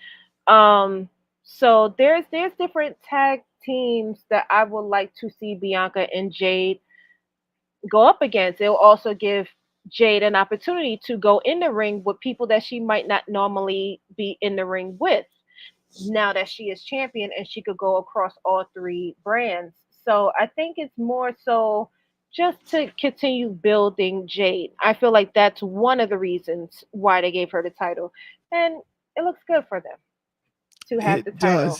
So there's different tag teams that I would like to see Bianca and Jade go up against. It'll also give Jade an opportunity to go in the ring with people that she might not normally be in the ring with. Now that she is champion and she could go across all three brands. So I think it's more so just to continue building Jade. I feel like that's one of the reasons why they gave her the title. And it looks good for them to have the title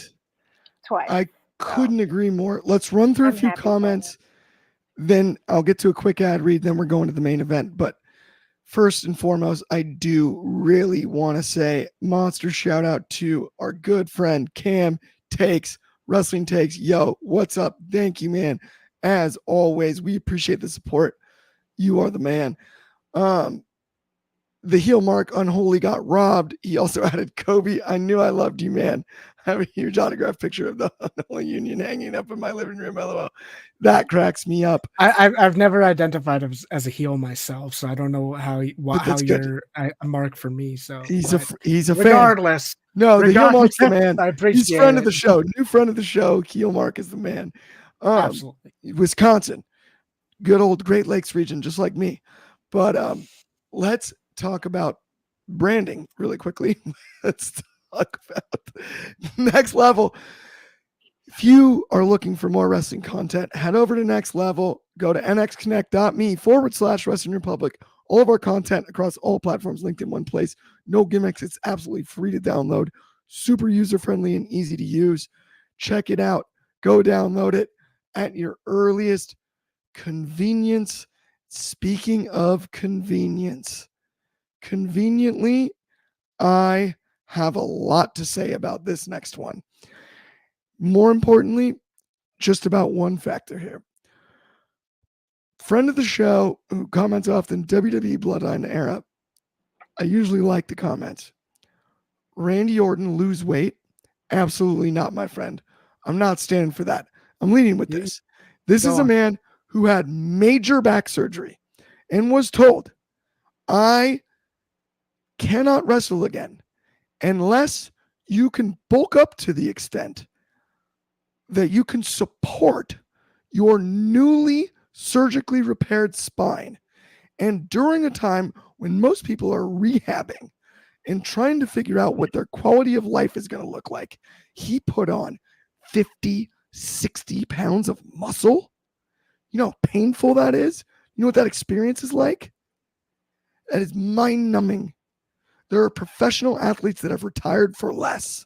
twice. I couldn't agree more. Let's run through a few comments. Then I'll get to a quick ad read. Then we're going to the main event. But first and foremost, I do really want to say monster shout out to our good friend Cam Takes, Wrestling Takes. Yo, what's up? Thank you, man. As always, we appreciate the support. You are the man. the heel mark Unholy got robbed. He also added Kobe. I knew I loved you, man. I have a huge autograph picture of the Unholy Union hanging up in my living room. LOL. That cracks me up. I've never identified as a heel myself, so I don't know how But that's good. you're a mark for me. So He's a fan. regardless. No, the heel mark's the man. I appreciate He's friend it. of the show. New friend of the show. Heel mark is the man. Absolutely. Wisconsin, good old Great Lakes region, just like me. But let's talk about branding really quickly. Let's talk about Next Level. If you are looking for more wrestling content, head over to Next Level. Go to nxconnect.me/Wrestling Republic. All of our content across all platforms linked in one place. No gimmicks. It's absolutely free to download. Super user-friendly and easy to use. Check it out. Go download it at your earliest convenience. Speaking of convenience, conveniently, I have a lot to say about this next one. More importantly, just about one factor here. Friend of the show who comments often, WWE Bloodline era. I usually like the comments. Randy Orton lose weight? Absolutely not, my friend. I'm not standing for that. I'm leading with this. This is a man who had major back surgery and was told, I cannot wrestle again unless you can bulk up to the extent that you can support your newly surgically repaired spine. And during a time when most people are rehabbing and trying to figure out what their quality of life is going to look like, he put on 50, 60 pounds of muscle. You know how painful that is? You know what that experience is like? That is mind-numbing. There are professional athletes that have retired for less.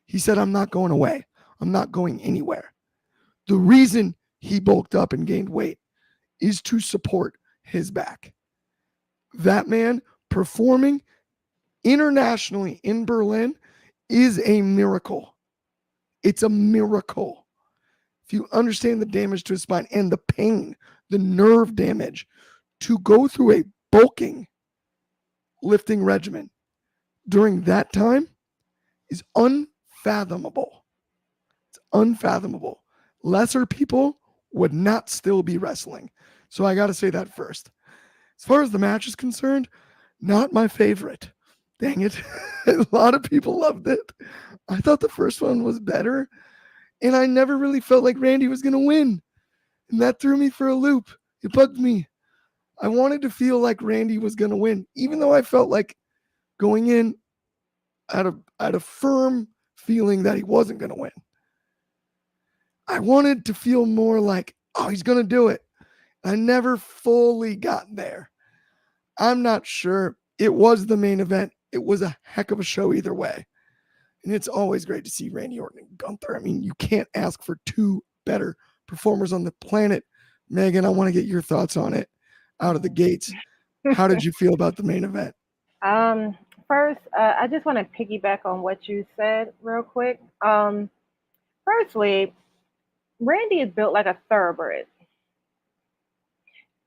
He said, I'm not going away. I'm not going anywhere. The reason he bulked up and gained weight is to support his back. That man performing internationally in Berlin is a miracle. It's a miracle. If you understand the damage to his spine and the pain, the nerve damage, to go through a bulking lifting regimen during that time is unfathomable. It's unfathomable. Lesser people would not still be wrestling. So I got to say that first. As far as the match is concerned, not my favorite. Dang it. A lot of people loved it. I thought the first one was better, and I never really felt like Randy was going to win. And that threw me for a loop. It bugged me. I wanted to feel like Randy was going to win, even though I felt like going in at a firm feeling that he wasn't going to win. I wanted to feel more like, oh, he's going to do it. I never fully got there. I'm not sure. It was the main event. It was a heck of a show either way. And it's always great to see Randy Orton and Gunther. I mean, you can't ask for two better performers on the planet. Megan, I want to get your thoughts on it out of the gates. How did you feel about the main event? First, I just want to piggyback on what you said real quick. Firstly, Randy is built like a thoroughbred.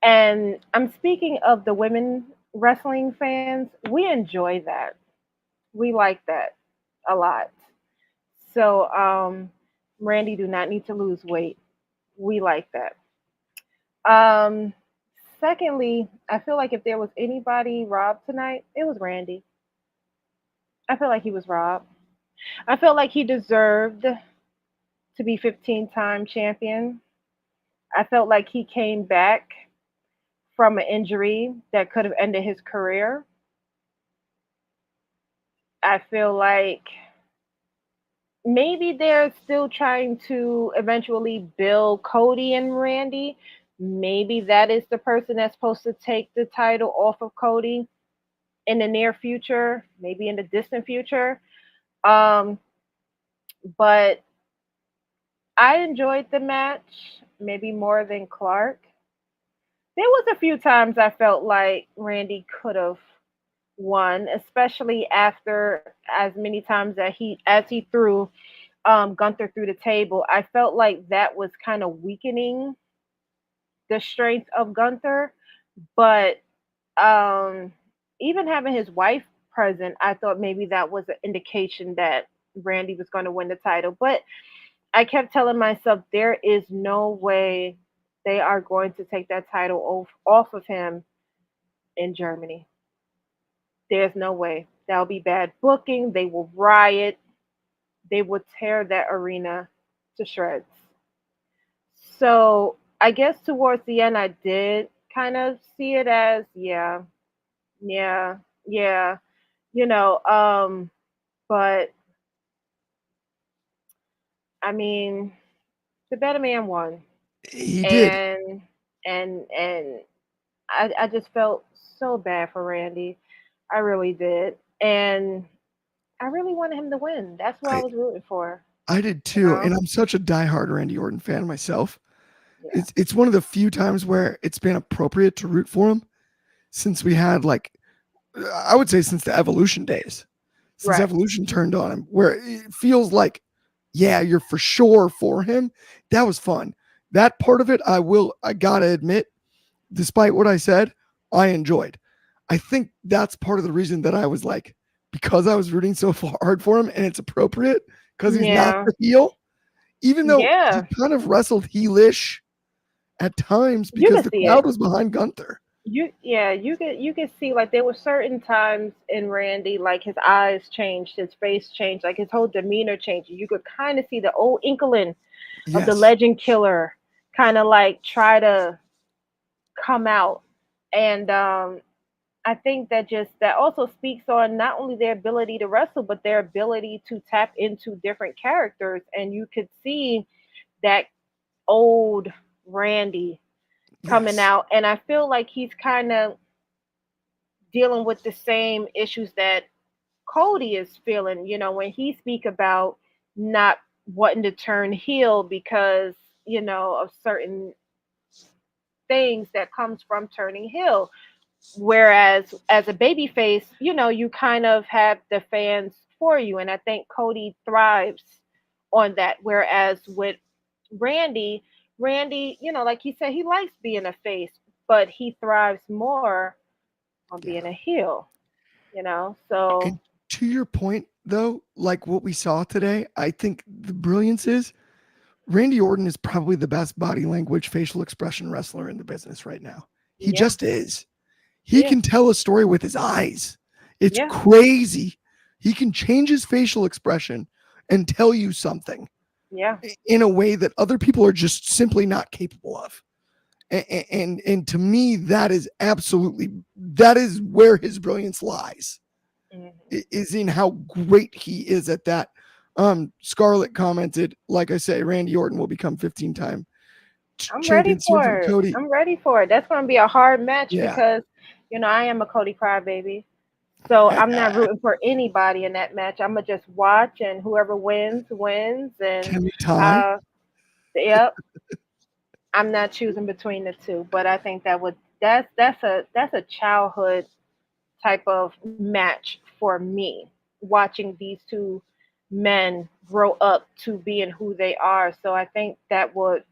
And I'm speaking of the women wrestling fans. We enjoy that. We like that a lot. So, Randy do not need to lose weight. We like that. Um, Secondly, I feel like if there was anybody robbed tonight, it was Randy. I feel like he was robbed. I felt like he deserved to be 15-time champion. I felt like he came back from an injury that could have ended his career. I feel like maybe they're still trying to eventually build Cody and Randy. Maybe that is the person that's supposed to take the title off of Cody in the near future, maybe in the distant future. Um, but I enjoyed the match, maybe more than Clark. There was a few times I felt like Randy could have won, especially after as many times that he threw Gunther through the table. I felt like that was kind of weakening the strength of Gunther, but um even having his wife present, I thought maybe that was an indication that Randy was going to win the title. But I kept telling myself there is no way they are going to take that title off of him in Germany. There's no way. That'll be bad booking. They will riot. They will tear that arena to shreds. So I guess towards the end, I did kind of see it as, yeah, yeah, yeah, you know. But I mean, the better man won, He did. and and I just felt so bad for Randy. I really did, and I really wanted him to win. That's what I I was rooting for. I did You too, know? and I'm such a diehard Randy Orton fan myself. Yeah. It's one of the few times where it's been appropriate to root for him since we had like I would say since the Evolution days, since Right. Evolution turned on him, where it feels like, yeah, you're for sure for him. That was fun. That part of it, I gotta admit, despite what I said, I enjoyed. I think that's part of the reason that I was like, because I was rooting so hard for him, and it's appropriate because he's not Yeah. the heel, even though he Yeah. kind of wrestled heelish at times You because can the see crowd it. was behind Gunther. You can see like there were certain times in Randy, like his eyes changed, his face changed, like his whole demeanor changed. You could kind of see the old inkling of the Yes. legend killer kind of like try to come out. And I think that also speaks on not only their ability to wrestle, but their ability to tap into different characters. And you could see that old Randy coming Yes. out. And I feel like he's kind of dealing with the same issues that Cody is feeling, when he speak about not wanting to turn heel because, of certain things that comes from turning heel. Whereas as a baby face, you kind of have the fans for you. And I think Cody thrives on that. Whereas with Randy, like he said, he likes being a face, but he thrives more on being Yeah. a heel. So And to your point, though, like what we saw today, I think the brilliance is Randy Orton is probably the best body language, facial expression wrestler in the business right now. He yeah, just is. He yeah, can tell a story with his eyes. It's yeah, crazy. He can change his facial expression and tell you something yeah. in a way that other people are just simply not capable of. And to me, that is where his brilliance lies. Hmm. Is in how great he is at that. Scarlett commented, like I say, Randy Orton will become 15-time I'm ready champion soon for from it. Cody. I'm ready for it. That's going to be a hard match Yeah. because, I am a Cody crybaby. So I'm not rooting for anybody in that match. I'm gonna just watch, and whoever wins wins. And Can we tie? uh, yep, I'm not choosing between the two. But I think that's a childhood type of match for me. Watching these two men grow up to being who they are. So I think that would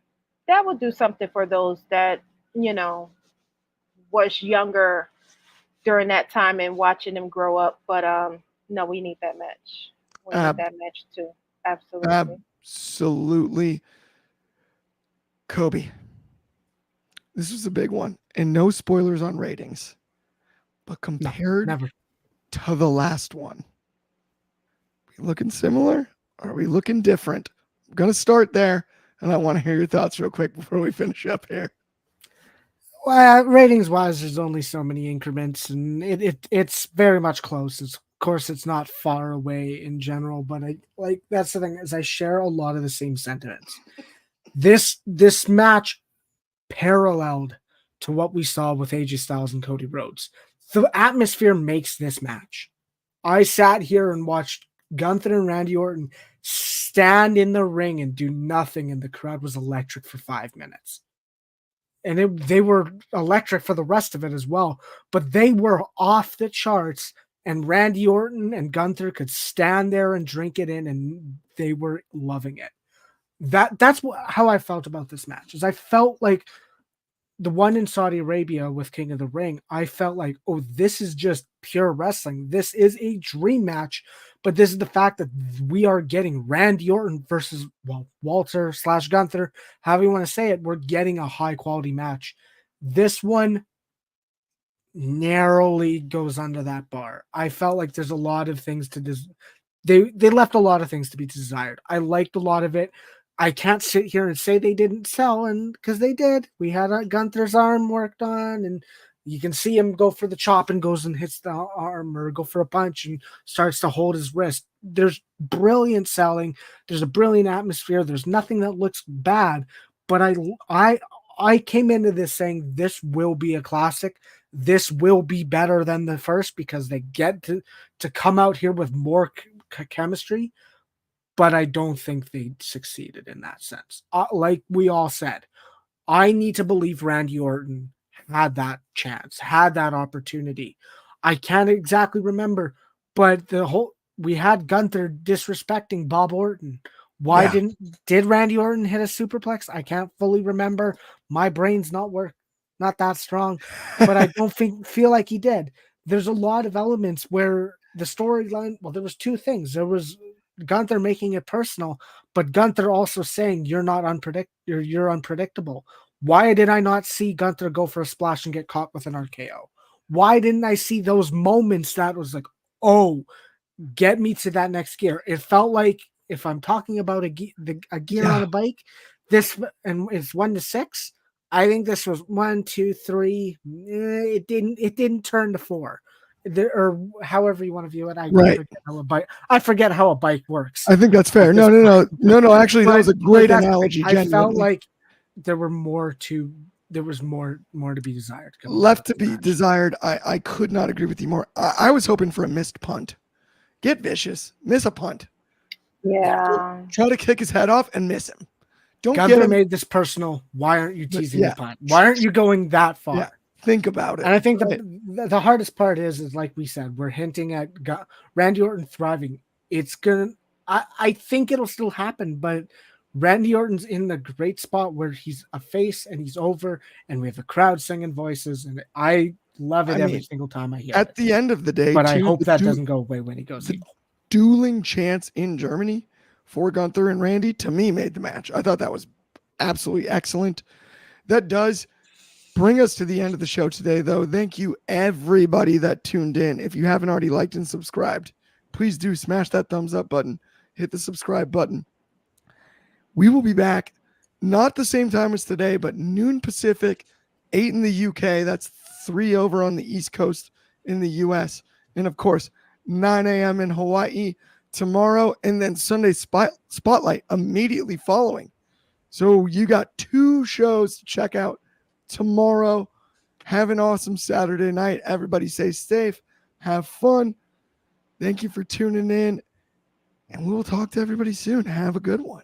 do something for those that you know was younger during that time and watching them grow up. But no, we need that match. We need Ab- that match too. Absolutely. absolutely. Kobe. This was a big one. And no spoilers on ratings. But No, compared never. to the last one, we looking similar? Are we looking different? I'm gonna start there, and I want to hear your thoughts real quick before we finish up here. Well, ratings wise, there's only so many increments, and it's very much close. Of course, it's not far away in general, but I like that's the thing is I share a lot of the same sentiments. This match paralleled to what we saw with AJ Styles and Cody Rhodes. The atmosphere makes this match. I sat here and watched Gunther and Randy Orton stand in the ring and do nothing, and the crowd was electric for 5 minutes. And they were electric for the rest of it as well. But they were off the charts, and Randy Orton and Gunther could stand there and drink it in, and they were loving it. That's how I felt about this match. Is I felt like the one in Saudi Arabia with King of the Ring, I felt like, oh, this is just pure wrestling. This is a dream match, but this is the fact that we are getting Randy Orton versus Walter / Gunther, however you want to say it. We're getting a high quality match. This one narrowly goes under that bar. I felt like there's a lot of things to they left a lot of things to be desired. I liked a lot of it. I can't sit here and say they didn't sell, and because they did. We had Gunther's arm worked on, and you can see him go for the chop and goes and hits the arm, or go for a punch and starts to hold his wrist. There's brilliant selling. There's a brilliant atmosphere. There's nothing that looks bad. But I came into this saying this will be a classic. This will be better than the first because they get to come out here with more chemistry. But I don't think they succeeded in that sense. Like we all said, I need to believe Randy Orton had that chance, had that opportunity. I can't exactly remember, but we had Gunther disrespecting Bob Orton. Why did Randy Orton hit a superplex? I can't fully remember. My brain's not that strong, but I don't feel like he did. There's a lot of elements where the storyline, there was two things. There was Gunther making it personal, but Gunther also saying you're unpredictable. Why did I not see Gunther go for a splash and get caught with an RKO? Why didn't I see those moments that was like, oh, get me to that next gear? It felt like, if I'm talking about a gear on a bike, this, and it's 1 to 6. I think this was 1, 2, 3. It didn't turn to 4. Or however you want to view it. I forget how a bike works. I think that's fair. No. Actually, that was a great analogy. I felt like there was more to be desired. Left to be desired. I could not agree with you more. I was hoping for a missed punt. Get vicious. Miss a punt. Yeah. Try to kick his head off and miss him. Gunther made this personal. Why aren't you teasing the punt? Why aren't you going that far? Yeah. Think about it. And I think the hardest part is like we said, we're hinting at Randy Orton thriving. It's gonna. I think it'll still happen, but Randy Orton's in the great spot where he's a face and he's over, and we have the crowd singing voices, and I love it every single time I hear it. At the end of the day, but I hope that doesn't go away when he goes. The dueling chants in Germany for Gunther and Randy, to me, made the match. I thought that was absolutely excellent. That does bring us to the end of the show today, though. Thank you, everybody that tuned in. If you haven't already liked and subscribed, please do smash that thumbs up button. Hit the subscribe button. We will be back, not the same time as today, but noon Pacific, 8 in the UK. That's 3 over on the East Coast in the US. And, of course, 9 a.m. in Hawaii tomorrow, and then Sunday Spotlight immediately following. So you got 2 shows to check out tomorrow. Have an awesome Saturday night. Everybody stay safe. Have fun. Thank you for tuning in, and we'll talk to everybody soon. Have a good one.